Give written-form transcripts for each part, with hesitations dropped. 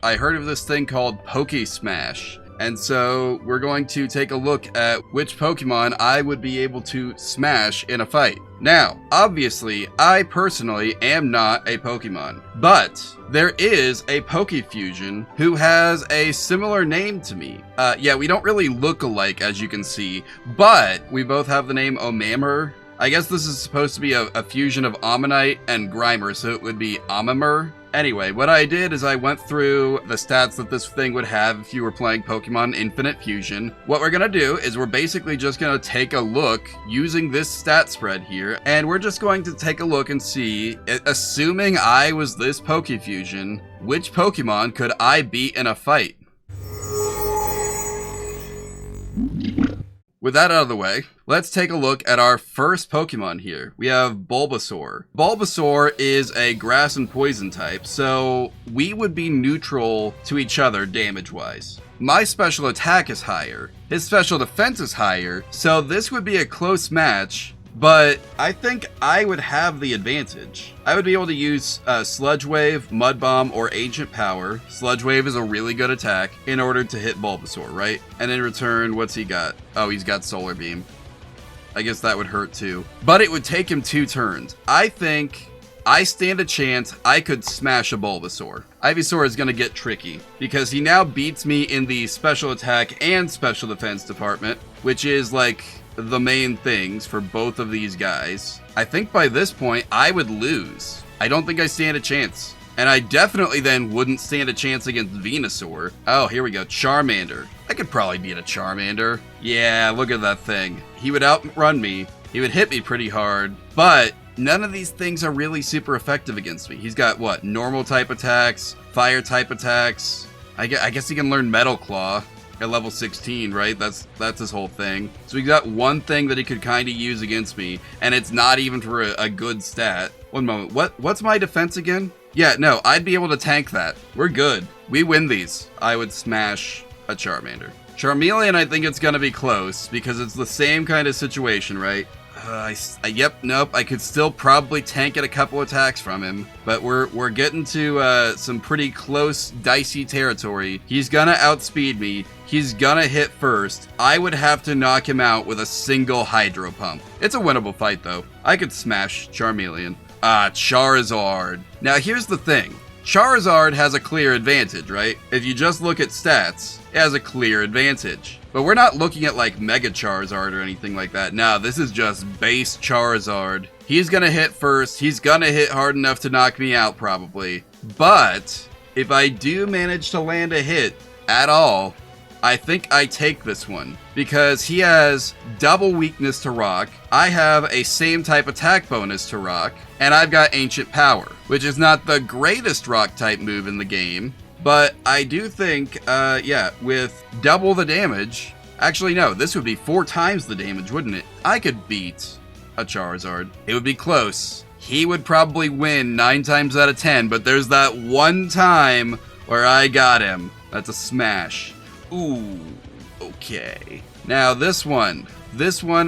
I heard of this thing called Pokesmash. And so we're going to take a look at which Pokemon I would be able to smash in a fight. Now, obviously, I personally am not a Pokemon, but there is a Pokefusion who has a similar name to me. Yeah, we don't really look alike, as you can see, but we both have the name Omamer. I guess this is supposed to be a fusion of Ammonite and Grimer, so it would be Omamer. Anyway, what I did is I went through the stats that this thing would have if you were playing Pokemon Infinite Fusion. What we're gonna do is we're basically just gonna take a look using this stat spread here, and we're just going to take a look and see, assuming I was this Pokefusion, which Pokemon could I beat in a fight? With that out of the way, let's take a look at our first Pokemon here. We have Bulbasaur. Bulbasaur is a grass and poison type, so we would be neutral to each other damage-wise. My special attack is higher, his special defense is higher, so this would be a close match, but I think I would have the advantage. I would be able to use Sludge Wave, Mud Bomb, or Ancient Power. Sludge Wave is a really good attack in order to hit Bulbasaur, right? And in return, what's he got? Oh, he's got Solar Beam. I guess that would hurt too. But it would take him 2 turns. I think I stand a chance I could smash a Bulbasaur. Ivysaur is going to get tricky because he now beats me in the special attack and special defense department, which is like the main things for both of these guys. I think by this point I would lose. I don't think I stand a chance. And I definitely then wouldn't stand a chance against Venusaur. Oh, here we go. Charmander. I could probably beat a Charmander. Yeah, look at that thing. He would outrun me. He would hit me pretty hard. But none of these things are really super effective against me. He's got what? Normal type attacks, fire type attacks. I guess he can learn Metal Claw at level 16, right? That's his whole thing. So we got one thing that he could kind of use against me, and it's not even for a good stat. One moment. What's my defense again? Yeah, no, I'd be able to tank that. We're good. We win these. I would smash a Charmander. Charmeleon, I think it's gonna be close because it's the same kind of situation, right? Yep, nope. I could still probably tank it a couple attacks from him, but we're getting to some pretty close, dicey territory. He's gonna outspeed me. He's gonna hit first. I would have to knock him out with a single Hydro Pump. It's a winnable fight, though. I could smash Charmeleon. Charizard. Now, here's the thing. Charizard has a clear advantage, right? If you just look at stats, it has a clear advantage. But we're not looking at like Mega Charizard or anything like that. No, this is just base Charizard. He's gonna hit first. He's gonna hit hard enough to knock me out probably. But if I do manage to land a hit at all, I think I take this one because he has double weakness to rock. I have a same type attack bonus to rock, and I've got Ancient Power, which is not the greatest rock type move in the game. But I do think, yeah, with double the damage, actually no, this would be 4 times the damage, wouldn't it? I could beat a Charizard. It would be close. He would probably win 9 times out of 10, but there's that one time where I got him. That's a smash. Ooh, okay. Now this one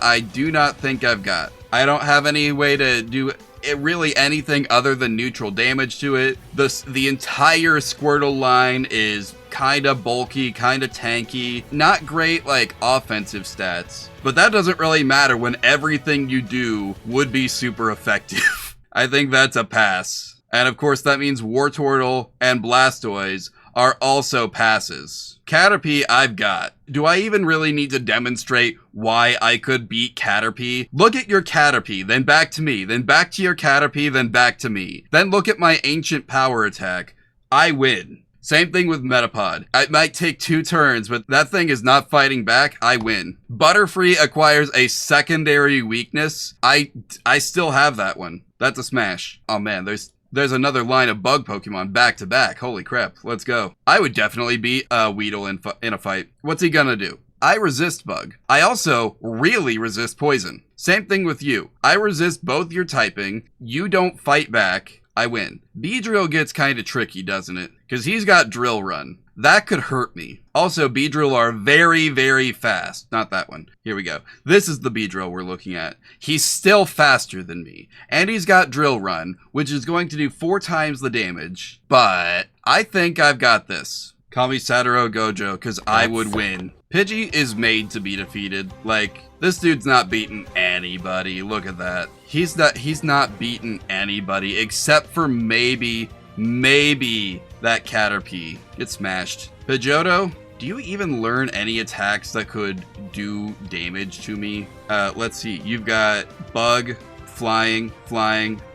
I do not think I've got. I don't have any way to do really anything other than neutral damage to it. The entire Squirtle line is kinda bulky, kinda tanky. Not great like offensive stats, but that doesn't really matter when everything you do would be super effective. I think that's a pass. And of course that means Wartortle and Blastoise are also passes. Caterpie, I've got. Do I even really need to demonstrate why I could beat Caterpie? Look at your Caterpie, then back to me, then back to your Caterpie, then back to me. Then look at my Ancient Power attack. I win. Same thing with Metapod. It might take 2 turns, but that thing is not fighting back. I win. Butterfree acquires a secondary weakness. I still have that one. That's a smash. Oh man, there's another line of bug Pokemon back to back. Holy crap, let's go. I would definitely beat Weedle in a fight. What's he gonna do? I resist bug. I also really resist poison. Same thing with you. I resist both your typing. You don't fight back. I win. Beedrill gets kind of tricky, doesn't it? Because he's got Drill Run. That could hurt me. Also, Beedrill are very, very fast. Not that one. Here we go. This is the Beedrill we're looking at. He's still faster than me. And he's got Drill Run, which is going to do 4 times the damage. But I think I've got this. Call me Satoru Gojo, because I would win. Pidgey is made to be defeated. Like, this dude's not beating anybody. Look at that. He's not beating anybody except for maybe that Caterpie. Get smashed. Pidgeotto, do you even learn any attacks that could do damage to me? Let's see. You've got Bug, Flying.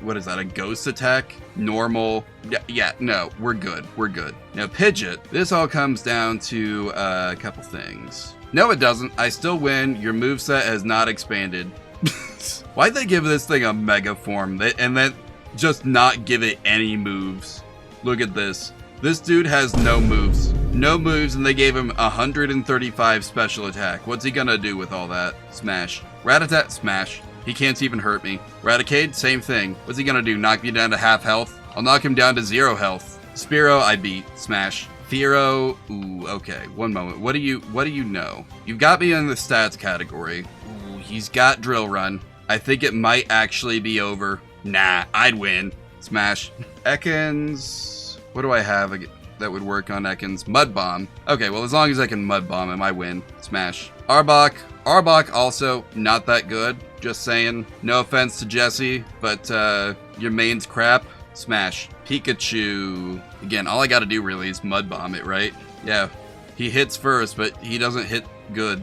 What is that? A Ghost attack? Normal. Yeah, no, we're good. Now, Pidgeot, this all comes down to a couple things. No, it doesn't. I still win. Your moveset has not expanded. Why'd they give this thing a Mega Form and then just not give it any moves? Look at this. This dude has no moves. No moves, and they gave him 135 special attack. What's he gonna do with all that? Smash. Rattata, smash. He can't even hurt me. Raticate, same thing. What's he gonna do? Knock me down to half health? I'll knock him down to 0 health. Spearow, I beat. Smash. Fearow, ooh, okay. One moment. What do you know? You've got me in the stats category. Ooh, he's got Drill Run. I think it might actually be over. Nah, I'd win. Smash. Ekans, what do I have that would work on Ekans? Mud Bomb. Okay, well, as long as I can Mud Bomb him, I win. Smash. Arbok also not that good. Just saying. No offense to Jesse, but your main's crap. Smash. Pikachu. Again, all I gotta do really is Mud Bomb it, right? Yeah. He hits first, but he doesn't hit good.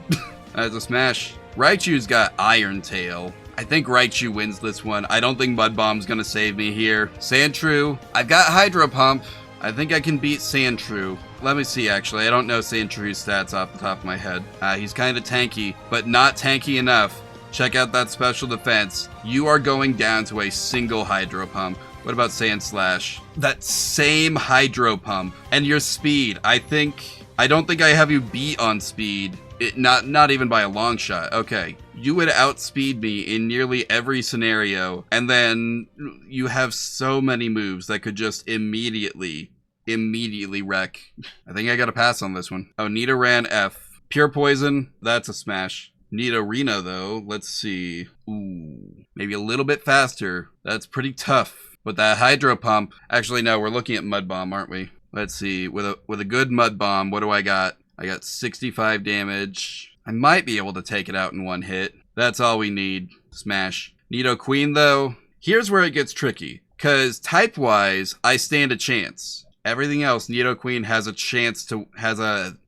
That's a smash. Raichu's got Iron Tail. I think Raichu wins this one. I don't think Mud Bomb's gonna save me here. Sandshrew. I've got Hydro Pump. I think I can beat Sandshrew. Let me see, actually. I don't know Sandshrews stats off the top of my head. He's kind of tanky, but not tanky enough. Check out that special defense. You are going down to a single Hydro Pump. What about Sand Slash? That same Hydro Pump. And your speed. I don't think I have you beat on speed. Not even by a long shot. Okay. You would outspeed me in nearly every scenario. And then you have so many moves that could just immediately wreck. I think I gotta pass on this one. Oh, Nidoran F. Pure Poison. That's a smash. Nidorino, though. Let's see. Ooh. Maybe a little bit faster. That's pretty tough. But that Hydro Pump, actually no, we're looking at Mud Bomb, aren't we? Let's see, with a good Mud Bomb, what do I got? I got 65 damage. I might be able to take it out in one hit. That's all we need. Smash. Nidoqueen though, here's where it gets tricky. Cause type-wise, I stand a chance. Everything else, Nidoqueen has a chance to,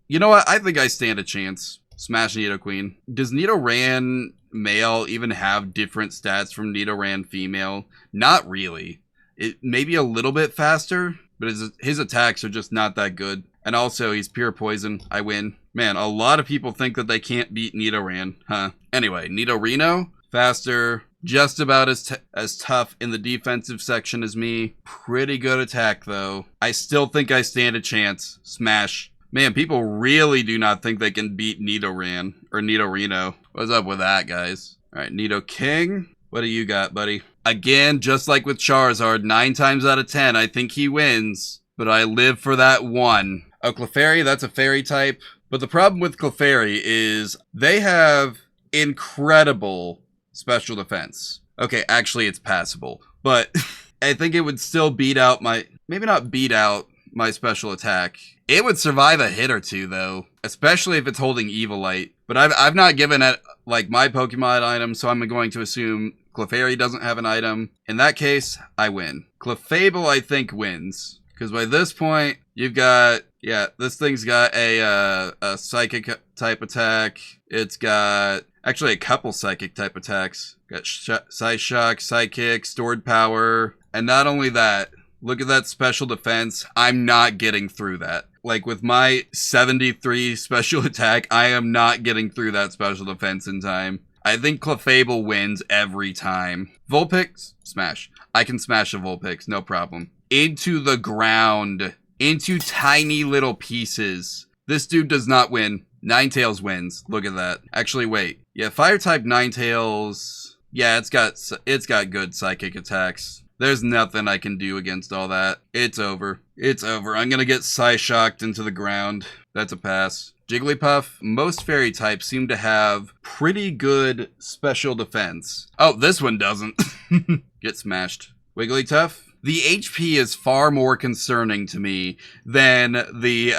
you know what, I think I stand a chance. Smash Nidoqueen. Does Nidoran male even have different stats from Nidoran female? Not really. It may be a little bit faster, but his attacks are just not that good. And also, he's pure poison. I win. Man, a lot of people think that they can't beat Nidoran, huh? Anyway, Nidorino, faster, just about as tough in the defensive section as me. Pretty good attack, though. I still think I stand a chance. Smash. Man, people really do not think they can beat Nidoran or Nidorino. What's up with that, guys? All right, Nidoking. What do you got, buddy? Again, just like with Charizard, 9 times out of 10, I think he wins. But I live for that one. Oh, Clefairy, that's a fairy type. But the problem with Clefairy is they have incredible special defense. Okay, actually, it's passable. But I think it would still beat out maybe not beat out my special attack. It would survive a hit or two, though. Especially if it's holding Evilite. But I've not given it, like, my Pokemon item, so I'm going to assume Clefairy doesn't have an item. In that case, I win. Clefable, I think, wins. Because by this point, you've got, yeah, this thing's got a Psychic type attack. It's got, actually, a couple Psychic type attacks. Got Psyshock, Psychic, Stored Power. And not only that, look at that special defense. I'm not getting through that. Like, with my 73 special attack, I am not getting through that special defense in time. I think Clefable wins every time. Vulpix, smash. I can smash a Vulpix, no problem. Into the ground. Into tiny little pieces. This dude does not win. Ninetales wins. Look at that. Actually, wait. Yeah, Fire-type Ninetales. Yeah, it's got good psychic attacks. There's nothing I can do against all that. It's over. It's over. I'm gonna get Psyshocked into the ground. That's a pass. Jigglypuff, most fairy types seem to have pretty good special defense. Oh, this one doesn't. Get smashed. Wigglytuff. The HP is far more concerning to me than the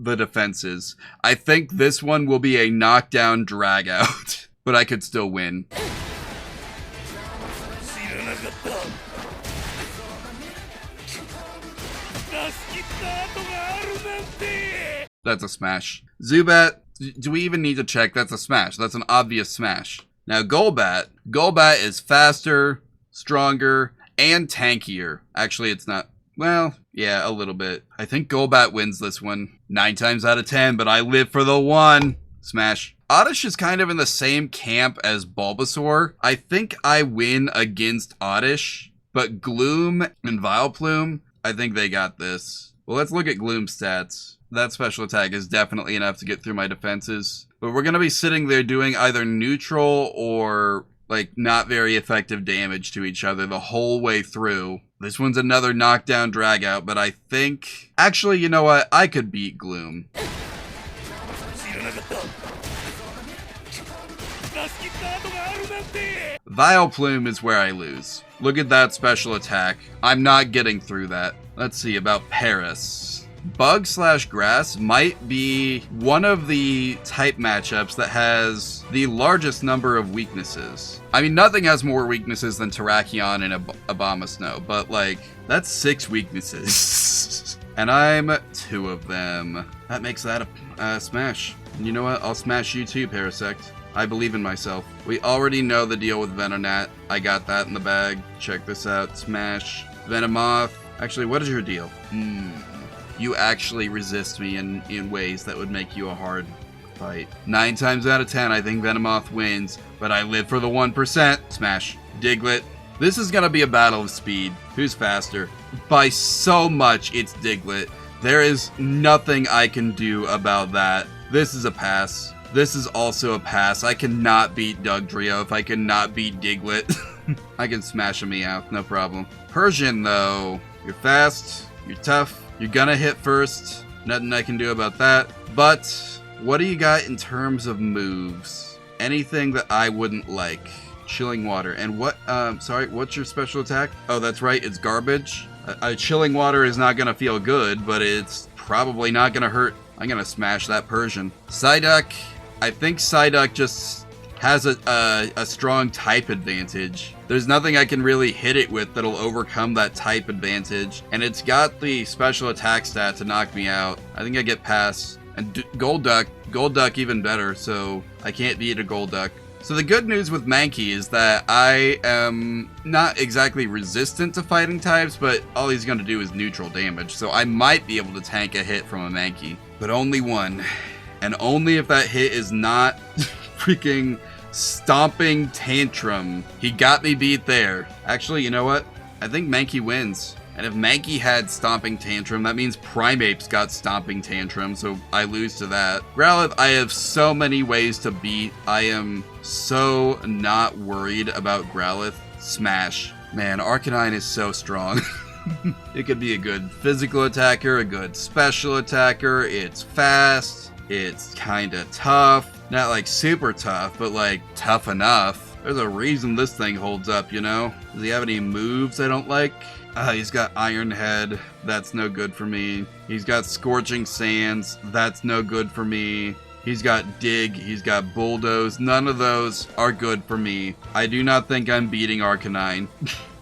defenses. I think this one will be a knockdown drag out, but I could still win. That's a smash. Zubat, do we even need to check? That's a smash. That's an obvious smash. Now Golbat. Golbat is faster, stronger, and tankier. Actually, it's not. Well, yeah, a little bit. I think Golbat wins this one 9 times out of 10, but I live for the 1. Smash. Oddish is kind of in the same camp as Bulbasaur. I think I win against Oddish, but Gloom and Vileplume, I think they got this. Well, let's look at Gloom's stats. That special attack is definitely enough to get through my defenses. But we're going to be sitting there doing either neutral or, like, not very effective damage to each other the whole way through. This one's another knockdown drag out, but I think... Actually, you know what? I could beat Gloom. Vileplume is where I lose. Look at that special attack. I'm not getting through that. Let's see about Paris. Bug/Grass might be one of the type matchups that has the largest number of weaknesses. I mean, nothing has more weaknesses than Terrakion and Abomasnow, but like, that's 6 weaknesses. And I'm 2 of them. That makes that a smash. And you know what? I'll smash you too, Parasect. I believe in myself. We already know the deal with Venonat. I got that in the bag. Check this out. Smash. Venomoth. Actually, what is your deal? You actually resist me in ways that would make you a hard fight. 9 times out of 10, I think Venomoth wins, but I live for the 1%. Smash. Diglett. This is gonna be a battle of speed. Who's faster? By so much, it's Diglett. There is nothing I can do about that. This is a pass. This is also a pass. I cannot beat Dugtrio if I cannot beat Diglett. I can smash a Meowth, no problem. Persian, though. You're fast. You're tough. You're gonna hit first. Nothing I can do about that. But what do you got in terms of moves? Anything that I wouldn't like? Chilling Water. And what, sorry, what's your special attack? Oh, that's right, it's garbage. Chilling Water is not gonna feel good, but it's probably not gonna hurt. I'm gonna smash that Persian. Psyduck. I think Psyduck just has a strong type advantage. There's nothing I can really hit it with that'll overcome that type advantage. And it's got the special attack stat to knock me out. I think I get past. And Golduck even better, so I can't beat a Golduck. So the good news with Mankey is that I am not exactly resistant to fighting types, but all he's going to do is neutral damage. So I might be able to tank a hit from a Mankey, but only one. And only if that hit is not freaking Stomping Tantrum. He got me beat there. Actually, you know what? I think Mankey wins. And if Mankey had Stomping Tantrum, that means Primeape's got Stomping Tantrum, so I lose to that. Growlithe, I have so many ways to beat. I am so not worried about Growlithe. Smash. Man, Arcanine is so strong. It could be a good physical attacker, a good special attacker. It's fast. It's kinda tough. Not like super tough, but like tough enough. There's a reason this thing holds up, you know? Does he have any moves I don't like? He's got Iron Head. That's no good for me. He's got Scorching Sands. That's no good for me. He's got Dig. He's got Bulldoze. None of those are good for me. I do not think I'm beating Arcanine.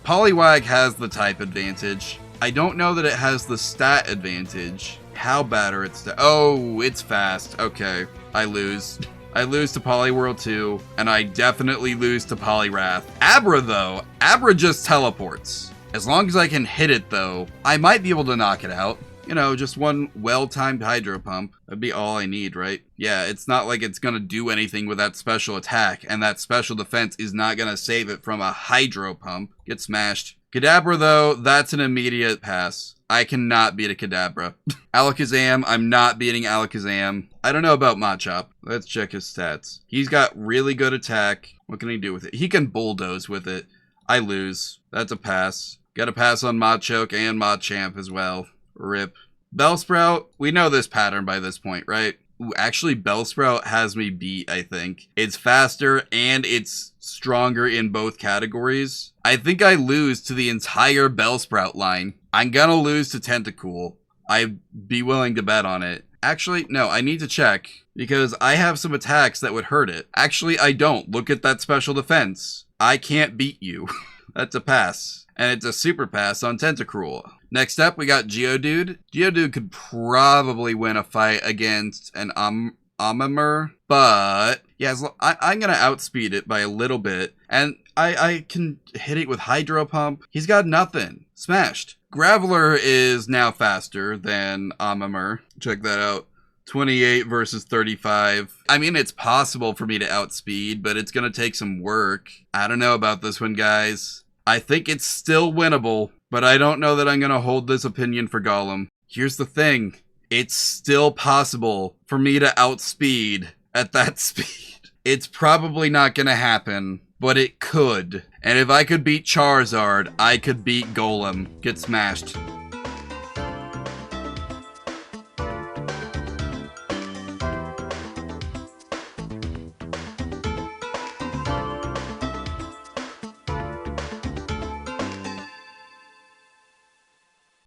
Poliwag has the type advantage. I don't know that it has the stat advantage. How bad are its stats? Oh, it's fast. Okay, I lose. I lose to Poliwhirl 2, and I definitely lose to Poliwrath. Abra, though. Abra just teleports. As long as I can hit it, though, I might be able to knock it out. You know, just one well-timed Hydro Pump. That'd be all I need, right? Yeah, it's not like it's gonna do anything with that special attack, and that special defense is not gonna save it from a Hydro Pump. Get smashed. Kadabra, though, that's an immediate pass. I cannot beat a Kadabra. Alakazam, I'm not beating Alakazam. I don't know about Machop. Let's check his stats. He's got really good attack. What can he do with it? He can Bulldoze with it. I lose. That's a pass. Gotta pass on Machoke and Machamp as well. Rip. Bellsprout, we know this pattern by this point, right? Ooh, actually, Bellsprout has me beat, I think. It's faster and it's stronger in both categories. I think I lose to the entire Bellsprout line. I'm gonna lose to Tentacool. I'd be willing to bet on it. Actually, no, I need to check because I have some attacks that would hurt it. Actually, I don't. Look at that special defense. I can't beat you. That's a pass. And it's a super pass on Tentacruel. Next up, we got Geodude. Geodude could probably win a fight against an Omamer, but yeah, I'm going to outspeed it by a little bit. And I can hit it with Hydro Pump. He's got nothing. Smashed. Graveler is now faster than Omamer. Check that out. 28 versus 35. I mean, it's possible for me to outspeed, but it's going to take some work. I don't know about this one, guys. I think it's still winnable, but I don't know that I'm going to hold this opinion for Golem. Here's the thing. It's still possible for me to outspeed at that speed. It's probably not going to happen, but it could. And if I could beat Charizard, I could beat Golem. Get smashed.